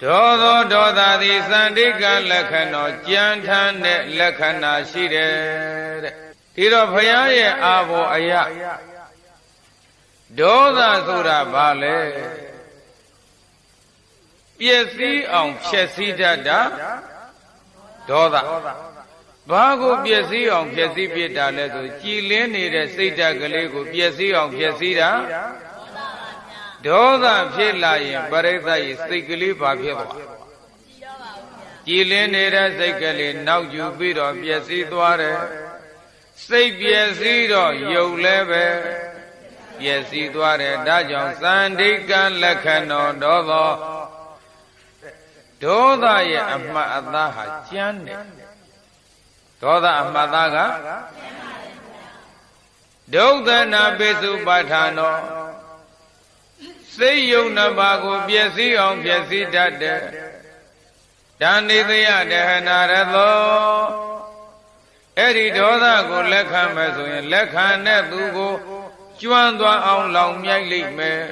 ဒေါသောဒေါသသည်စန္ဒိကလက္ခဏောကြံထမ်းတဲ့လက္ခဏာရှိတယ်တဲ့ဒီတော့ဘုရားရဲ့အာဘောအယဒေါသဆိုတာဘာလဲပျက်စီးအောင်ဖြည့်ဆည်းတတ်တာဒေါသဘာကိုပျက်စီးအောင်ဖြည့်ဆည်းပြတာလဲဆိုကြည်လင်းနေတဲ့စိတ်ဓာတ်ကလေးကိုပျက်စီးအောင်ဖြည့်ဆည်းတာဒေါသဖြစ်လာရင်ပရိသတ်ရဲ့စိတ်ကလေးဘာဖြစ်သွားကြည်လင်းနေတဲ့စိတ်ကလေးနောက်ယူပြီးတော့ပျက်စီးသွားတယ်စိတ်ပျက်စီးတော့ယုတ်လည်းပဲပျက်စီးသွားတယ်ဒါကြောင့်သန္ဓိကလက္ခဏောဒေါသောဒေါသရဲ့အမှတ်အသားဟာကျမ်းတယ်ဒေါသအမှတ်သားကဒုက္ခနာပိစုပါဌာနောစိတ်ယုံနှစ်ပါးကိုပျက်စီးအောင်ပျက်စီးတတ်တယ်ဓာနိသယဒဟနာရသောအဲ့ဒီဒေါသကိုလက်ခံမယ်ဆိုရင်လက်ခံတဲ့သူကိုကျွမ်းသွားအောင်လောင်မြိုက်လိမ့်မယ်